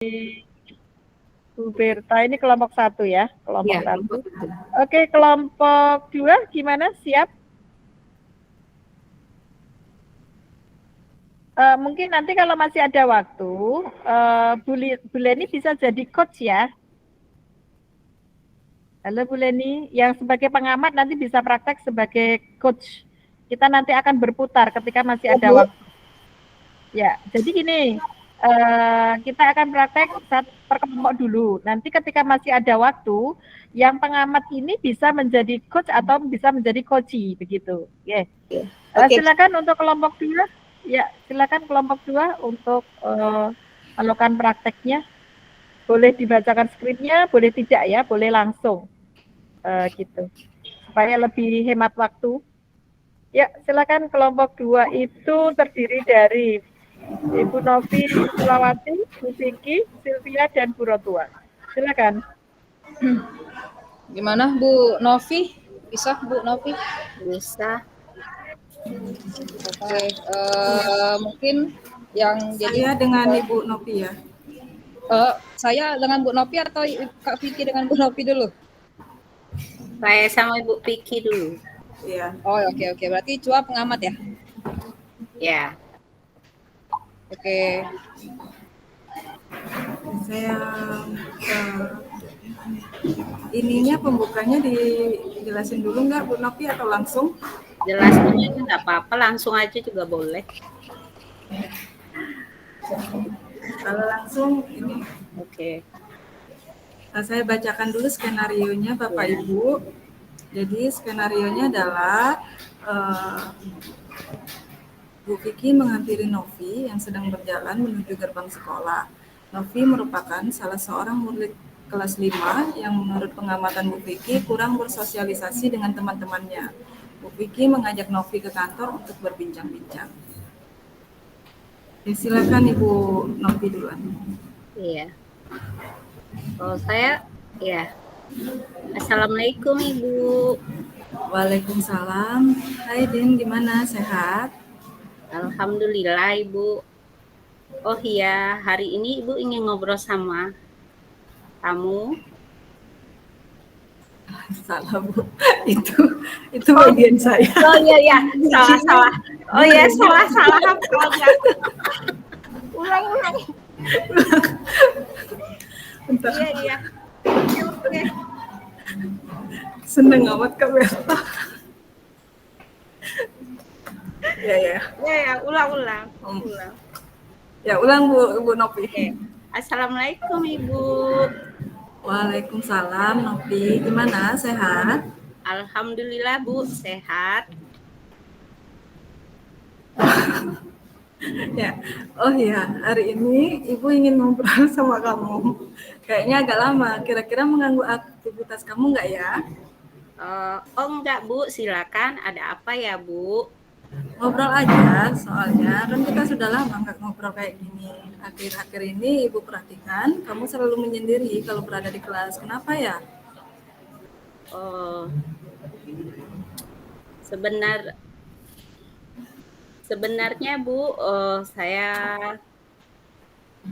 Bu Berta ini kelompok 1 ya, kelompok Iya, 1. kelompok 1. Oke, kelompok 2 gimana? Siap? Mungkin nanti kalau masih ada waktu, Bu Leni bisa jadi coach ya. Halo Bu Leni, yang sebagai pengamat nanti bisa praktek sebagai coach. Kita nanti akan berputar ketika masih ada waktu. Ya, jadi gini, kita akan praktek per kelompok dulu. Nanti ketika masih ada waktu, yang pengamat ini bisa menjadi coach atau bisa menjadi coachee, begitu. Oke. Silakan untuk kelompok 2. Ya, silakan kelompok 2 untuk melakukan prakteknya. Boleh dibacakan skripnya, boleh tidak ya, boleh langsung. Gitu. Supaya lebih hemat waktu. Ya, silakan kelompok 2 itu terdiri dari Ibu Novi Sulawati, Bu Vicky, Sylvia, dan Bu Rotua. Silakan. Gimana Bu Novi? Bisa Bu Novi? Bisa. Oke, mungkin yang saya dengan Ibu Novi ya. Saya dengan Bu Novi atau Kak Vicky dengan Bu Novi dulu? Saya sama Ibu Vicky dulu. Iya. Oh, oke. Berarti Cua pengamat ya? Ya. Oke. Saya ininya pembukanya dijelasin dulu nggak Bu Novi atau langsung? Jelasin aja nggak apa-apa, langsung aja juga boleh. Kalau langsung ini. Oke. Nah, saya bacakan dulu skenarionya Bapak Ibu. Jadi skenarionya adalah Bu Vicky menghampiri Novi yang sedang berjalan menuju gerbang sekolah. Novi merupakan salah seorang murid kelas 5 yang menurut pengamatan Bu Vicky kurang bersosialisasi dengan teman-temannya. Bu Vicky mengajak Novi ke kantor untuk berbincang-bincang. Silakan Ibu Novi duluan. Iya. Kalau saya, ya. Assalamualaikum Ibu. Waalaikumsalam. Hai Din, gimana? Sehat? Alhamdulillah Ibu. Oh iya, hari ini Ibu ingin ngobrol sama kamu. Salah Bu, itu bagian saya. Oh iya, salah. Oh iya, salah. Ulang. Bentar. Iya. Oke. Seneng amat Kak Berta. Ya, ulang. Ya, ulang Bu Novi. Oke. Assalamualaikum Ibu. Waalaikumsalam Novi. Gimana? Sehat? Alhamdulillah Bu, sehat. Ya. Oh iya, hari ini Ibu ingin ngobrol sama kamu. Kayaknya agak lama. Kira-kira mengganggu aktivitas kamu nggak ya? Oh enggak Bu, silakan. Ada apa ya Bu? Ngobrol aja, soalnya kan kita sudah lama nggak ngobrol kayak gini. Akhir-akhir ini Ibu perhatikan, kamu selalu menyendiri kalau berada di kelas. Kenapa ya? Sebenarnya Bu, saya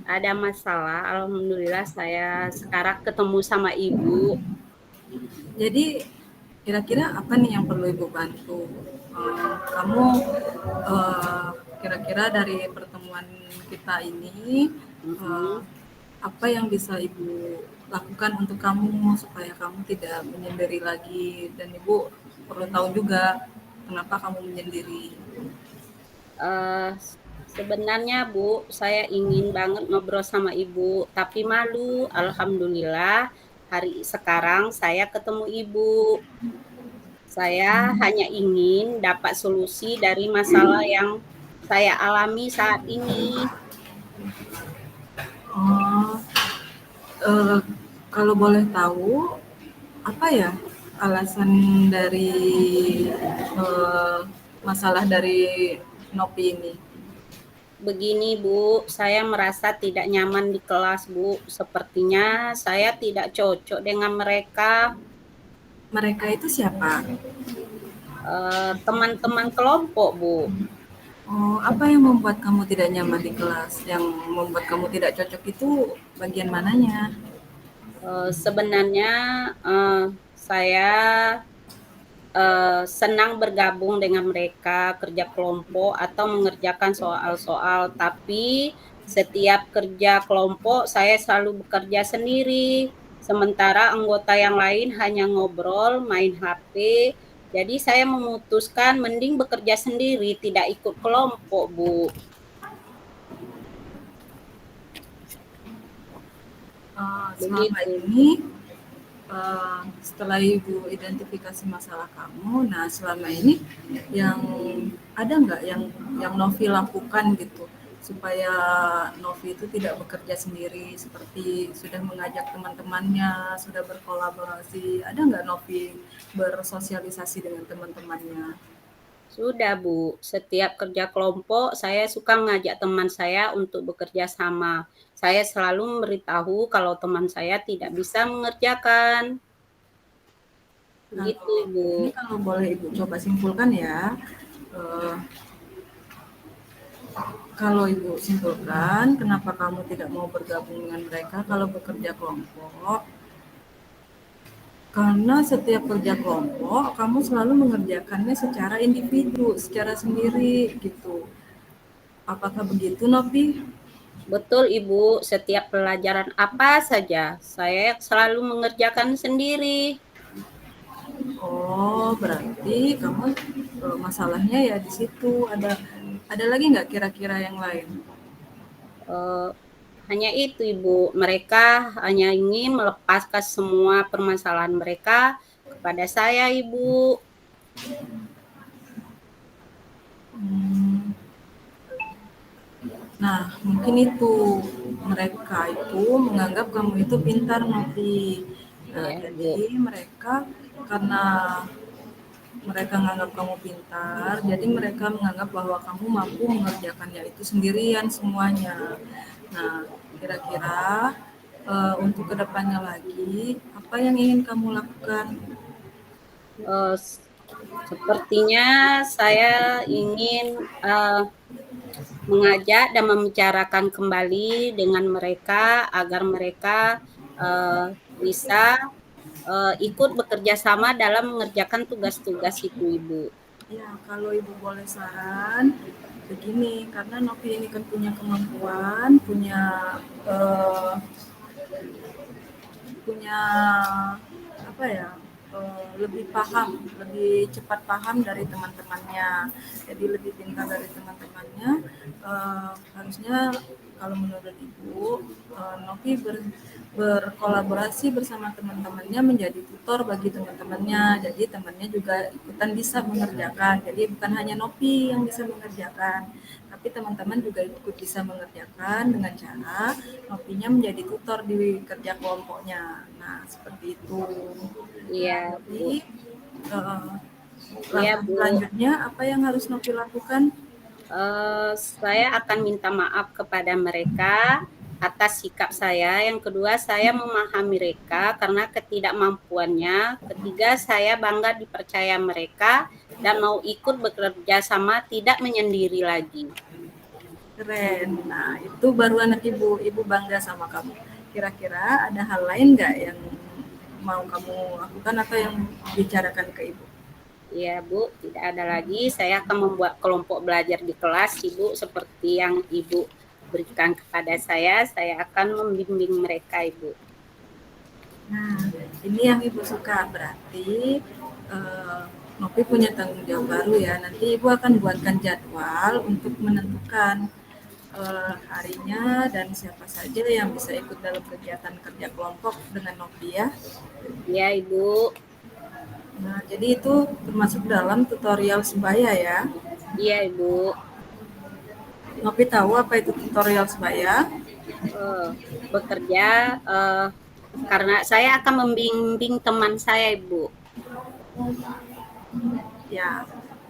ada masalah. Alhamdulillah saya sekarang ketemu sama Ibu. Jadi kira-kira apa nih yang perlu Ibu bantu? Kamu kira-kira dari pertemuan kita ini apa yang bisa Ibu lakukan untuk kamu supaya kamu tidak menyendiri lagi, dan Ibu perlu tahu juga kenapa kamu menyendiri. Sebenarnya Bu, saya ingin banget ngobrol sama Ibu, tapi malu. Alhamdulillah hari sekarang saya ketemu Ibu. Saya hanya ingin dapat solusi dari masalah yang saya alami saat ini. Kalau boleh tahu, apa ya alasan dari masalah dari Novi ini? Begini Bu, saya merasa tidak nyaman di kelas Bu. Sepertinya saya tidak cocok dengan mereka. Mereka itu siapa? Teman-teman kelompok Bu. Oh, apa yang membuat kamu tidak nyaman di kelas? Yang membuat kamu tidak cocok itu bagian mananya? Sebenarnya saya senang bergabung dengan mereka, kerja kelompok atau mengerjakan soal-soal, tapi setiap kerja kelompok saya selalu bekerja sendiri, sementara anggota yang lain hanya ngobrol, main HP. Jadi saya memutuskan mending bekerja sendiri, tidak ikut kelompok, Bu. Selama Begitu. ini setelah Ibu identifikasi masalah kamu, nah selama ini yang ada nggak yang Novi lakukan gitu supaya Novi itu tidak bekerja sendiri, seperti sudah mengajak teman-temannya, sudah berkolaborasi, ada nggak Novi bersosialisasi dengan teman-temannya? Sudah, Bu. Setiap kerja kelompok, saya suka mengajak teman saya untuk bekerja sama. Saya selalu memberitahu kalau teman saya tidak bisa mengerjakan. Begitu, Kalau Bu. ini kalau boleh Ibu coba simpulkan ya, eh, kalau Ibu simpulkan, kenapa kamu tidak mau bergabung dengan mereka kalau bekerja kelompok? Karena setiap kerja kelompok, kamu selalu mengerjakannya secara individu, secara sendiri gitu. Apakah begitu, Novi? Betul, Ibu. Setiap pelajaran apa saja, saya selalu mengerjakan sendiri. Oh, berarti kamu masalahnya ya di situ. Ada lagi nggak kira-kira yang lain? Eh, Hanya itu, Ibu. Mereka hanya ingin melepaskan semua permasalahan mereka kepada saya, Ibu. Hmm, Nah, mungkin itu mereka itu menganggap kamu itu pintar, Novi. Nah, Ya, jadi Bu. mereka karena mereka menganggap kamu pintar, jadi mereka menganggap bahwa kamu mampu mengerjakannya itu sendirian semuanya. Nah, kira-kira untuk kedepannya lagi, apa yang ingin kamu lakukan? Eh, Sepertinya saya ingin mengajak dan membicarakan kembali dengan mereka agar mereka bisa ikut bekerja sama dalam mengerjakan tugas-tugas itu, Ibu. Ya, kalau Ibu boleh saran, begini, karena Novi ini kan punya kemampuan, eh, punya apa ya, lebih paham, lebih cepat paham dari teman-temannya, jadi lebih pintar dari teman-temannya. Harusnya kalau menurut Ibu, Novi berkolaborasi bersama teman-temannya menjadi tutor bagi teman-temannya, jadi temannya juga ikutan bisa mengerjakan, jadi bukan hanya Novi yang bisa mengerjakan, tapi teman-teman juga ikut bisa mengerjakan dengan cara Novinya menjadi tutor di kerja kelompoknya. Nah, seperti itu. Nah, Iya, jadi Bu. eh, Iya, langkah Bu. selanjutnya apa yang harus Novi lakukan? Saya akan minta maaf kepada mereka atas sikap saya. Yang kedua, saya memahami mereka karena ketidakmampuannya. Ketiga, saya bangga dipercaya mereka dan mau ikut bekerja sama, tidak menyendiri lagi. Keren. Nah, itu baru anak Ibu. Ibu bangga sama kamu. Kira-kira ada hal lain nggak yang mau kamu lakukan atau yang bicarakan ke Ibu? Ya, Bu, tidak ada lagi. Saya akan membuat kelompok belajar di kelas, Ibu, seperti yang Ibu berikan kepada saya. Saya akan membimbing mereka, Ibu. Nah, ini yang Ibu suka. Berarti Novi punya tanggung jawab baru ya. Nanti Ibu akan buatkan jadwal untuk menentukan harinya dan siapa saja yang bisa ikut dalam kegiatan kerja kelompok dengan Novi ya. Ya, Ibu. Nah, jadi itu termasuk dalam tutorial sebaya ya. Iya, Ibu. Novi tahu apa itu tutorial sebaya? Bekerja karena saya akan membimbing teman saya, Ibu. Ya,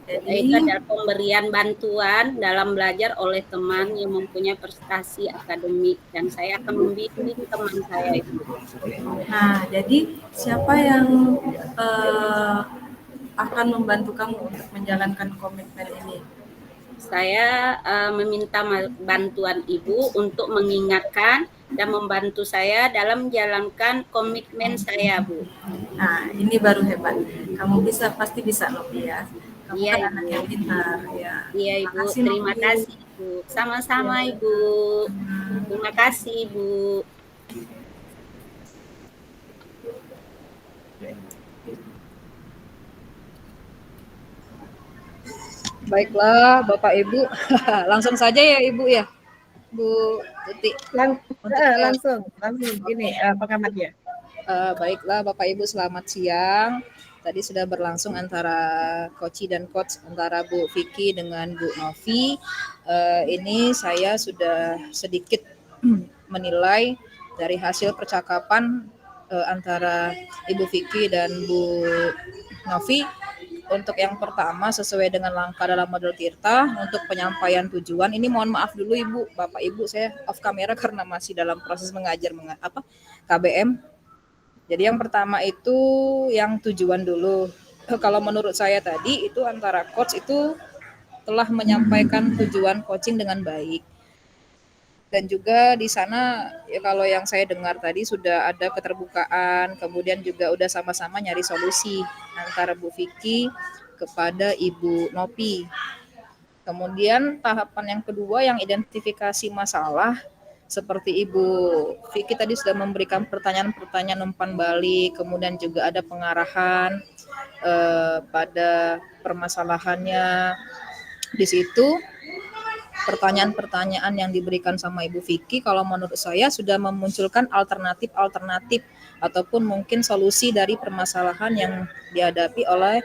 Itu jadi adalah pemberian bantuan dalam belajar oleh teman yang mempunyai prestasi akademik dan saya akan membimbing teman saya, Ibu. jadi siapa yang akan membantu kamu untuk menjalankan komitmen ini? Saya meminta bantuan Ibu untuk mengingatkan dan membantu saya dalam menjalankan komitmen saya, Bu. Nah, ini baru hebat. Kamu pasti bisa, Novi ya. Kamu Iya, kan Ibu. anak yang pintar ya. Iya, Ibu. Makasih, Terima Novi. kasih, Ibu. Sama-sama, Ibu. Terima kasih, Ibu. Baiklah, Bapak Ibu. Langsung saja ya Ibu ya, Bu Tuti. Langsung ini pengamatnya. Baiklah Bapak Ibu, selamat siang. Tadi sudah berlangsung antara Koci dan Coach, antara Bu Vicky dengan Bu Novi. Ini saya sudah sedikit menilai dari hasil percakapan antara Ibu Vicky dan Bu Novi. Untuk yang pertama, sesuai dengan langkah dalam model Tirta, untuk penyampaian tujuan, ini mohon maaf dulu Ibu, Bapak Ibu, saya off kamera karena masih dalam proses mengajar KBM. Jadi yang pertama itu yang tujuan dulu. Kalau menurut saya tadi itu antara coach itu telah menyampaikan tujuan coaching dengan baik. Dan juga di sana ya kalau yang saya dengar tadi sudah ada keterbukaan, kemudian juga udah sama-sama nyari solusi antara Bu Vicky kepada Ibu Nopi. Kemudian tahapan yang kedua yang identifikasi masalah, seperti Ibu Vicky tadi sudah memberikan pertanyaan-pertanyaan umpan balik, kemudian juga ada pengarahan pada permasalahannya. Di situ pertanyaan-pertanyaan yang diberikan sama Ibu Vicky kalau menurut saya sudah memunculkan alternatif ataupun mungkin solusi dari permasalahan yang dihadapi oleh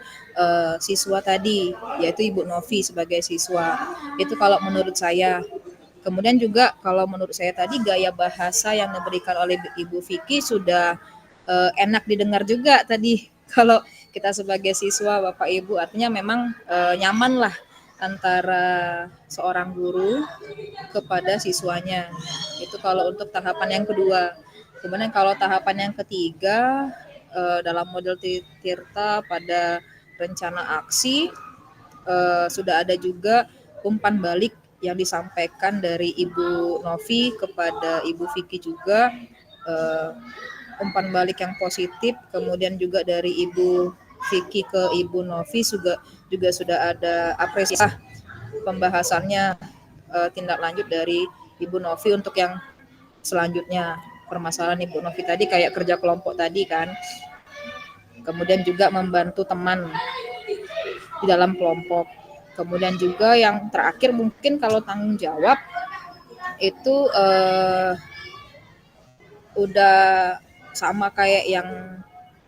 siswa tadi, yaitu Ibu Novi sebagai siswa. Itu kalau menurut saya. Kemudian juga kalau menurut saya tadi gaya bahasa yang diberikan oleh Ibu Vicky sudah enak didengar juga tadi. Kalau kita sebagai siswa Bapak Ibu, artinya memang nyaman lah antara seorang guru kepada siswanya. Itu kalau untuk tahapan yang kedua. Kemudian kalau tahapan yang ketiga, dalam model Tirta pada rencana aksi, sudah ada juga umpan balik yang disampaikan dari Ibu Novi kepada Ibu Vicky juga, umpan balik yang positif. Kemudian juga dari Ibu Vicky ke Ibu Novi juga sudah ada apresiasi pembahasannya, tindak lanjut dari Ibu Novi untuk yang selanjutnya. Permasalahan Ibu Novi tadi kayak kerja kelompok tadi kan, kemudian juga membantu teman di dalam kelompok. Kemudian juga yang terakhir mungkin kalau tanggung jawab itu udah sama kayak yang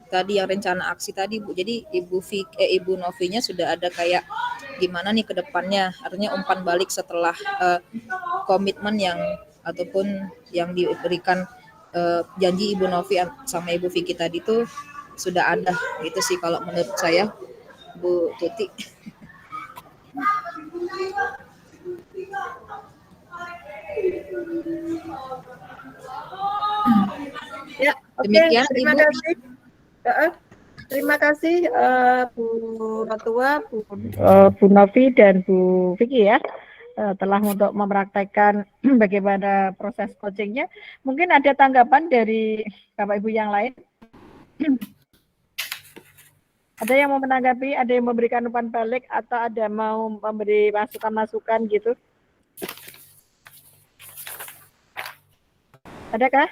tadi yang rencana aksi tadi Bu. Jadi Ibu Novinya sudah ada kayak gimana nih ke depannya, artinya umpan balik setelah komitmen yang ataupun yang diberikan janji Ibu Novi sama Ibu Vicky tadi itu sudah ada. Gitu sih kalau menurut saya Bu Tuti. Ya, oke. Demikian, Terima Ibu. kasih. Terima kasih Bu Rotua, Bu Novi dan Bu Vicky ya, telah untuk mempraktekkan bagaimana proses coachingnya. Mungkin ada tanggapan dari Bapak Ibu yang lain? Ada yang mau menanggapi, ada yang memberikan umpan balik, atau ada mau memberi masukan-masukan gitu? Adakah?